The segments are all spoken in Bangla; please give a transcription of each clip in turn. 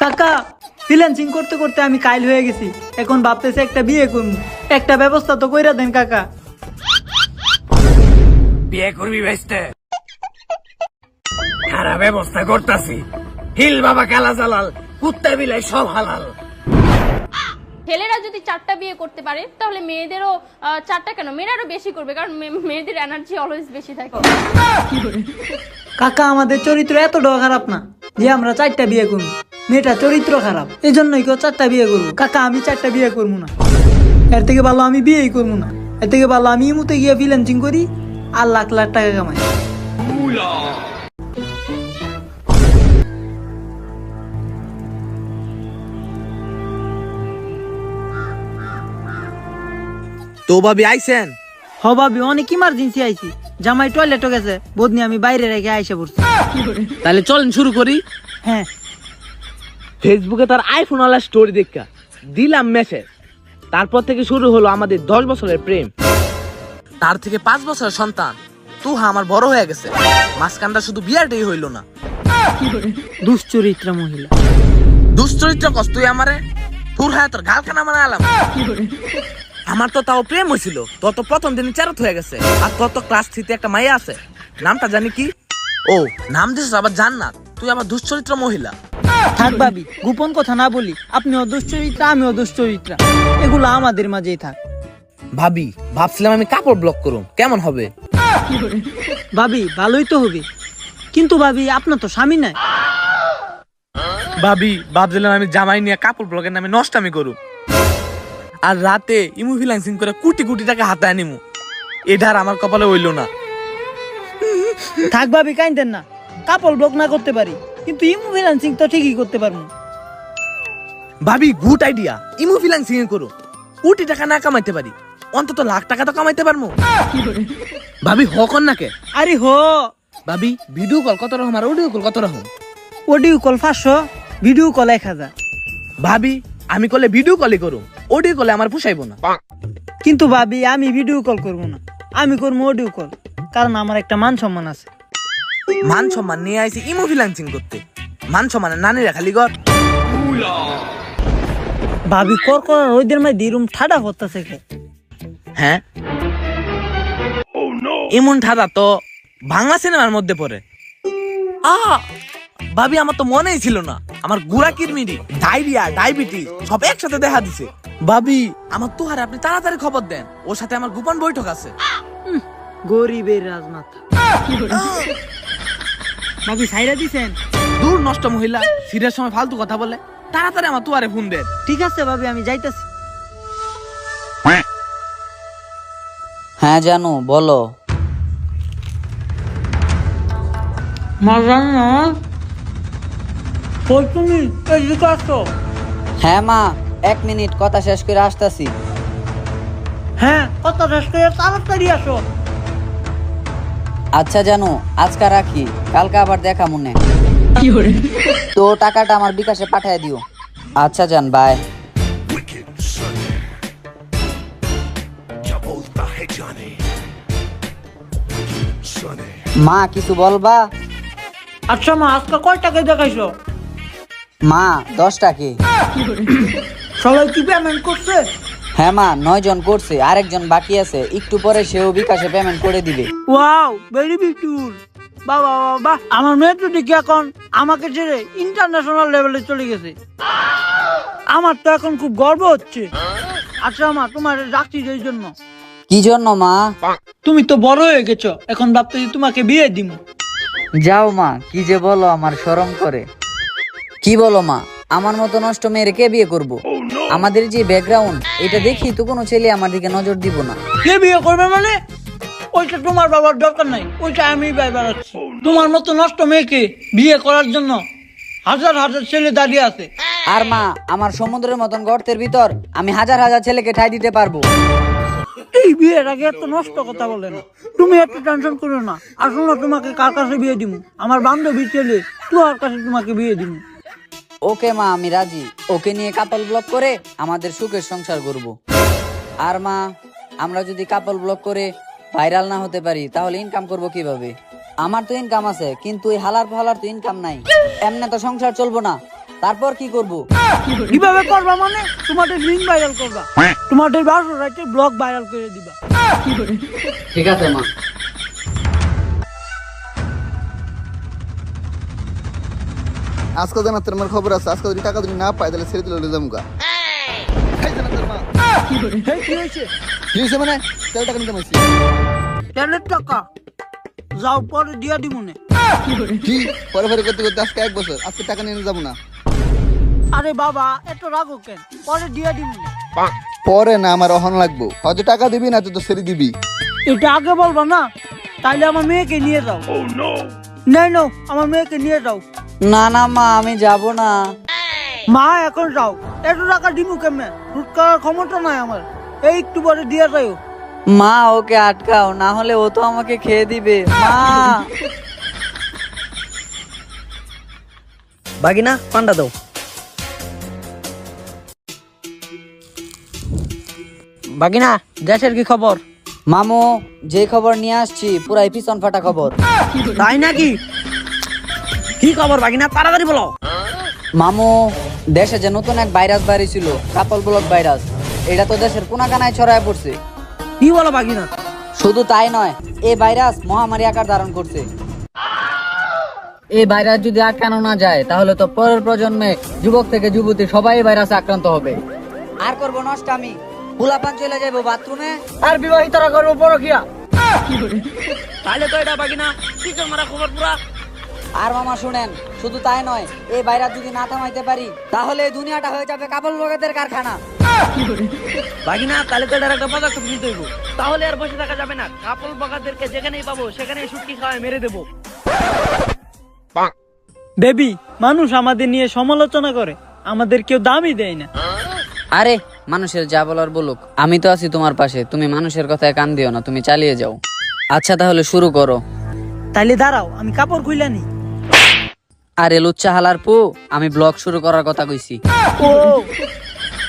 কাকা, ফ্রিল্যান্সিং করতে করতে আমি কাইল হয়ে গেছি। এখন ভাবতেছি একটা বিয়ে করবো। একটা ব্যবস্থা তো কইরা দেন কাকা। বিয়ে করবি ভাইস্তে? খারাপ ব্যবস্থা করতাছি। হিল বাবা কালা জালাল, কুত্তা বিলাই সব হালাল। ছেলেরা যদি 4টা বিয়ে করতে পারে তাহলে মেয়েদেরও 4টা কেন, মেয়েরা আরো বেশি করবে, কারণ মেয়েদের এনার্জি অলওয়েজ বেশি থাকে। কাকা, আমাদের চরিত্র এতটাও খারাপ না যে আমরা 4টা বিয়ে করবো। মেয়েটা চরিত্র খারাপ, এই জন্যই কেউ 4টা বিয়ে করবো। কাকা, আমি 4টা বিয়ে করবো না। এর থেকে ভালো আমি বিয়েই করবো না। এর থেকে ভালো আমি ইমুতে গিয়ে ফ্রিল্যান্সিং করি আর লাখ লাখ টাকা কামাই। তো ভাবি আইছেন? হ ভাবি, অনেক ইমার্জেন্সি আইছি। জামাই টয়লেটও গেছে, বদনি আমি বাইরে রেখে আইসা পড়ছি। তাহলে চলেন শুরু করি। হ্যাঁ, ফেসবুকে তার আইফোন ওয়ালা স্টোরি দেখা দিলাম মেসেজ। তারপর থেকে শুরু হলো আমাদের 10 বছরের প্রেম। তার থেকে 5 বছরের সন্তান তুহা আমার বড় হয়ে গেছে। মাঝখানটা শুধু বিয়ারটাই হইলো না। দুশ্চরিত্রা মহিলা। দুশ্চরিত্র কস তুই আমারে? তোর হায় তোর গালখানা মানে আলাম। আমার তো তাও প্রেম হয়েছিল, তত প্রথম দিন চারত হয়ে গেছে। আর তত ক্লাস 3 তে একটা মাইয়া আছে, নামটা জানি কি? ও, নাম দিস আবার জান্নাত। তুই আবার দুশ্চরিত্র মহিলা। থাক ভাবি, গোপন কথা না বলি। আপনিও দুশ্চরিত্রা, আমিও দুশ্চরিত্রা, এগুলো আমাদের মাঝেই থাক। ভাবি, ভাবছিলাম আমি কাপড় ব্লক করুম, কেমন হবে? ভাবি, ভালোই তো হবে, কিন্তু ভাবি আপনার তো স্বামী নাই। ভাবি, ভাবছিলাম আমি জামাই নিয়ে কাপড় ব্লগের নামে নষ্টামি করুম, আর রাতে ইমু ফ্রিল্যান্সিং করে কোটি কোটি টাকা হাতে আনিমু। এটার আমার কপালে হইল না। থাক ভাবি, কাইন্দেন না। কাপড় ব্লক না করতে পারি, কিন্তু ইমু ফ্রিল্যান্সিং তো ঠিকই করতে পারবো। ভাবি, গুড আইডিয়া। ইমু ফ্রিল্যান্সিং করো, কোটি টাকা না কামাইতে পারি, অন্তত লাখ টাকা তো কামাইতে পারবো। ভাবি, হকন নাকে? আরে হো ভাবি, ভিডিও কল কত রকম আর অডিও কল কত রকম? Audio call 500, video call 1000। ভাবি, আমি কলে ভিডিও কলই করুম, অডিও কলে আমার পোষাইবো না। কিন্তু ভাবি, আমি ভিডিও কল করবো না, আমি করবো অডিও কল, কারণ আমার একটা মান সম্মান আছে। মান সম্মান নিয়ে আইছি ইমো ফ্রিল্যান্সিং করতে, মান সম্মানের নানিরা খালি ঘর। ভাবি, কর ওইদের মধ্যে রুম ঠাডা করতেছে কে? হ্যাঁ, এমন ঠাডা তো বাংলা সিনেমার মধ্যে পড়ে। ভাবি, আমার তো মনেই ছিল না আমার গুড়া কিরমিরি, ডায়রিয়া, ডায়াবেটিস সব একসাথে দেখা দিছে। ভাবি, আমার তোহারে আপনি তাড়াতাড়ি খবর দেন, ওর সাথে আমার গোপন বৈঠক আছে। গরিবের রাজমাতা। ভাবি, সাইরা দিছেন? দূর নষ্ট মহিলা, সিরিয়াস সময় ফালতু কথা বলে। তাড়াতাড়ি আমার তোহারে ফোন দেন। ঠিক আছে ভাবি, আমি যাইতাছি। হ্যাঁ জানু, বলো। তুমি এদিকে আসো। হ্যাঁ মা, 1 মিনিট কথা শেষ করে আসতাছি। হ্যাঁ, কত শেষ করে তাড়াতাড়ি আসো। আচ্ছা জানু, আজকে রাখি, কালকে আবার দেখা মনে। তো টাকাটা আমার বিকাশে পাঠিয়ে দিও। আচ্ছা জান, বাই। মা, কিছু বলবা? আচ্ছা মা, আজকে কয় টাকায় দেখাইছো? মা, 10 টাকা। সবাই কি পেমেন্ট করছে? হ্যাঁ মা, 9 জন করছে, আরেকজন বাকি আছে, একটু পরে সেও বিকাশে পেমেন্ট করে দিবে। Wow, very beautiful. বাবা বাবা, আমার মেয়ে তো দেখি এখন আমাকে ছেড়ে ইন্টারন্যাশনাল লেভেলে চলে গেছে। আমার তো এখন খুব গর্ব হচ্ছে। আচ্ছা মা, তোমার রাখছি এই জন্য। কি জন্য মা? তুমি তো বড় হয়ে গেছো, এখন ভাবতেছি তোমাকে বিয়ে দিব। যাও মা, কি যে বলো, আমার শরম করে। কি বলো মা, আমার মতো নষ্ট মেয়ের কে বিয়ে করব? আমাদের যে ব্যাকগ্রাউন্ড, এটা দেখি তো কোনো ছেলে আমার দিকে নজর দিব না। কে বিয়ে করবে মানে? ওইটা তোমার বাবার দরকার নাই, ওইটা আমি বেড়াচ্ছি। তোমার মতো নষ্ট মেয়েকে বিয়ে করার জন্য হাজার হাজার ছেলে দাঁড়িয়ে আছে। আর মা, আমার সমুদ্রের মতন গর্তের ভিতর আমি হাজার হাজার ছেলেকে ঠাই দিতে পারবো। এই বিয়ের আগে এত নষ্ট কথা বলে না। তুমি এত টেনশন করো না। আসলে তোমাকে কার কাছে বিয়ে দিব? আমার বান্ধবী ছেলে তোর কাছে তোমাকে বিয়ে দিব। ওকে মা, আমি রাজি। ওকে নিয়ে কাপল ব্লক করে আমাদের সুখের সংসার করব। আর মা, আমরা যদি কাপল ব্লক করে ভাইরাল না হতে পারি তাহলে ইনকাম করব কিভাবে? আমার তো ইনকাম আছে, কিন্তু এই হালার ফালার তো ইনকাম নাই। এমনি তো সংসার চলবো না। তারপর কি করব? কিভাবে করবা মানে তোমাদের লিঙ্ক ভাইরাল করবা, তোমাদের বাসর রাইতে ব্লগ ভাইরাল করে দিবা। ঠিক আছে মা। আজকে জানাতে আমার খবর আছে, আজকে যদি টাকা যদি না পাই তাহলে ছেড়ে দিলে যামুগা। কি হয়েছে? কি হয়েছে মানে? তেল টাকা নিতে মাইছি। তেলের টাকা যাও পরে দিয়া দিব মনে। কি পরে পরে করতে করতে আজকে 1 বছর, আজকে টাকা নিয়ে যাবো না। আরে বাবা এত রাগো কেন, পরে দিয়া দিব মনে। পরে না, আমার অহন লাগবো। হয়তো টাকা দিবি না তো ছেড়ে দিবি। এটা আগে বলবা না, তাইলে আমার মেয়েকে নিয়ে যাও। নাই নাও, আমার মেয়েকে নিয়ে যাও। না না মা, আমি যাব না। মা এখন যাও, এত টাকা দিমু কেমনে, রুট করার ক্ষমতা নাই আমার। এই একটু পরে দিয়ে যাও। মা ওকে আটকাও, না হলে ও তো আমাকে খেয়ে দিবে। মা বাগিনা পান্ডা দাও। বাগিনা দেশের কি খবর? মামু, যে খবর নিয়ে আসছি পুরাই পিছন ফাটা খবর। তাই নাকি? কি খবর বাগিনা, তাড়াতাড়ি বলো। মামু, দেশে যে নতুন এক ভাইরাস বেরিয়েছিল, কাপল ব্লক ভাইরাস, এটা তো দেশের কোনাকানায় ছড়ায় পড়ছে। কি বলো বাগিনা? শুধু তাই নয়, এই ভাইরাস মহামারী আকার ধারণ করছে। এই ভাইরাস যদি আটকানো না যায় তাহলে তো পরের প্রজন্মে যুবক থেকে যুবতী সবাই ভাইরাসে আক্রান্ত হবে। আর করবো নষ্ট আমি, ফুলাপান চলে যাবো বাথরুমে, আর বিবাহিতরা করবো পরকিয়া। তাহলে তো এটা বাগিনা পিছন মারা খবর পুরা। আর মামা শুনেন, শুধু তাই নয়, এই ভাইরাস যদি না থামাইতে পারি তাহলে এই দুনিয়াটা হয়ে যাবে কাপল ব্লগারদের কারখানা। বাগিনা তাহলে তো এটার একটা পদক্ষেপ নিতে হইব। তাহলে আর বসে থাকা যাবে না, কাপল বগাদেরকে যেখানেই পাবো সেখানেই শুটকি খাওয়ায় মেরে দেবো। বেবি, মানুষ আমাদের নিয়ে সমালোচনা করে, আমাদের কেউ দামই দেয় না। আরে মানুষের যা বলার বলুক, আমি তো আছি তোমার পাশে। তুমি মানুষের কথায় কান দিও না, তুমি চালিয়ে যাও। আচ্ছা তাহলে শুরু করো। তাইলে দাঁড়াও, আমি কাপড় খুইলা নি। আরে লুচ্চা হালার পু, আমি ব্লগ শুরু করার কথা কইছি। ও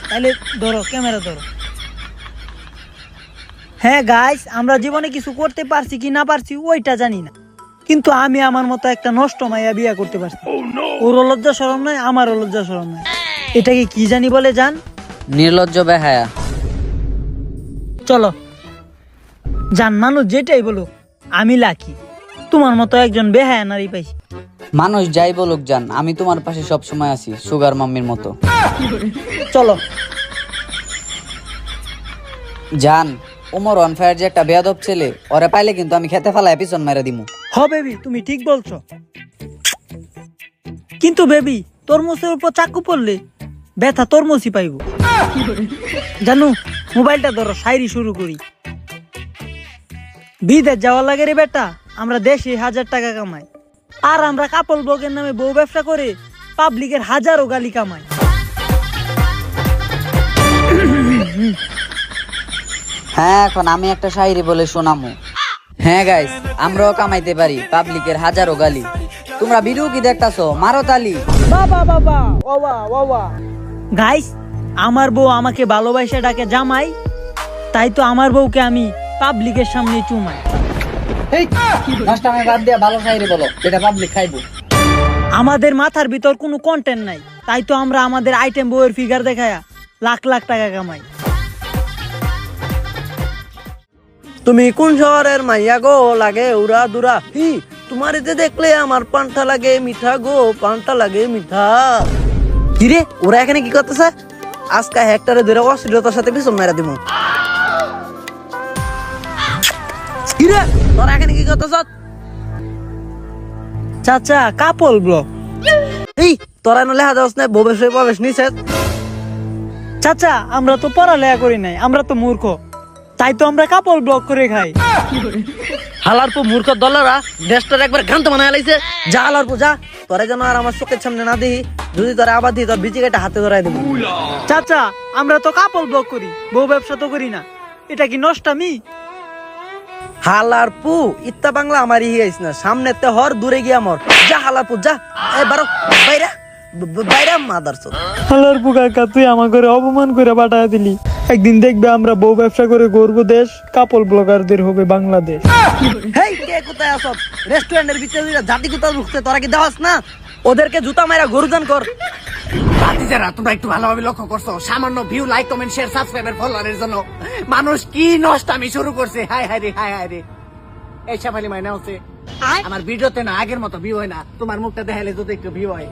তাইলে ধরো, ক্যামেরা ধরো। হ্যাঁ গাইস, আমরা জীবনে কিছু করতে পারছি কি না পারছি ওইটা জানি না, কিন্তু আমি আমার মতো একটা নষ্ট মাইয়া বিয়ে করতে পারছি। ওর লজ্জা শরম নাই, আমারও লজ্জা শরম নাই। এটাকে কি জানি বলে জান? নির্লজ্জ বেহায়া। চলো জান, মানুষ যেটাই বলো, আমি লাকি তোমার মতো একজন বেহায়া নারী পাইছি। মানুষ যাই বলুক জান, আমি তোমার পাশে সব সময় আছি, সুগার মাম্মির মতো। চলো জান, ওমর অনফায়ার যে একটা বেয়াদব ছেলে, ওরে পাইলে কিন্তু আমি খেতে ফেলায় পিছন মেরে দিমু। হ বেবি, তুমি ঠিক বলছো, কিন্তু বেবি তরমুজের উপর চাকু পড়লে ব্যথা তরমুজই পাইব। জানো, মোবাইলটা ধরো, শায়রি শুরু করি। বিদেশ যাওয়া লাগে রে বেটা, আমরা দেশে 1000 টাকা কামাই, আর আমরা কাপল ব্লগের নামে বউ ব্যবসা করে পাবলিকের হাজারো গালি কামাই। হ্যাঁ, এখন আমি একটা শায়রি বলে শোনামু। হ্যাঁ গাইস, আমরাও কামাইতে পারি পাবলিকের হাজারো গালি। তোমরা ভিডিও কি দেখতাছো? মারো তালি। বাবা বাবা বাবা বাবা। গাইস, আমার বউ আমাকে ভালোবাসা ডাকে জামাই, তাই তো আমার বউকে আমি পাবলিকের সামনে চুমাই। নষ্টামে বাদ দিয়া ভালো শায়রি বলো, যেটা পাবলিক খাইবো। আমাদের মাথার ভিতর কোনো কন্টেন্ট নাই, তাই তো আমরা আমাদের আইটেম বউয়ের ফিগার দেখায়া লাখ লাখ টাকা কামাই। তুমি কোন শহরের মাইয়া গো, লাগে উড়া দুরা। হি তোমার এতে দেখলে আমার পান্তা লাগে মিঠা গো, পান্তা লাগে মিঠা। কিরে ওরা এখানে কি করতেছে? আজকে হেক্টরে ধরে অশ্লীলতার সাথে পিছন মেরা দিব। কিরে তোরা এখানে কি করতেছ? চাচা, কাপল ব্লগ। এই তোরা নলে হাজার না ভবিষ্যৎ প্রবেশ নিছে। চাচা, আমরা তো পড়ালেখা করি নাই, আমরা তো মূর্খ, তাই তো আমরা কাপল ব্লগ করে খাই। হালার পর মূর্খ দলেরা দেশটার একবার ঘান্ত বানায় লাইছে। যা হালার পর যা, তোরা যেন আর আমার চোখের সামনে না দিই। যদি তোরা আবার দিই তোর বিচি কেটে হাতে ধরাই দেবো। চাচা, আমরা তো কাপল ব্লগ করি, বউ ব্যবসা তো করি না। এটা কি নষ্টামি? হালার পু ইত্তা বাংলা আমার ইয়েছ না, সামনে তে হর দূরে গিয়া মর। যা হালার পু যা, এ বারো বাইরা বাইরা মাদার চোদ। হালার পুকা, তুই আমার ঘরে অপমান করে পাঠায় দিলি। একদিন দেখবে আমরা বউ ব্যবসা করে গর্ব দেশ, কাপল ব্লগারদের হবে বাংলাদেশ। হেই কে কোথায় আসত? রেস্টুরেন্টের ভিতরে জাতি কোথাও ঢুকছে, তোরা কি দেখাস না? ওদেরকে জুতা মাইরা গরুদান কর। ভাতিজারা তোমরা একটু ভালোভাবে লক্ষ্য করছো, সামান্য view, like, comment, share, subscriber, ফলোয়ারের জন্য মানুষ কি নষ্টামি শুরু করছে। হায় হায় রে, হায় হায় রে। এই সাফালি মাইনা হচ্ছে আমার ভিডিওতে না আগের মতো ভিউ হয় না, তোমার মুখটা দেখালে যদি একটু ভিউ হয়।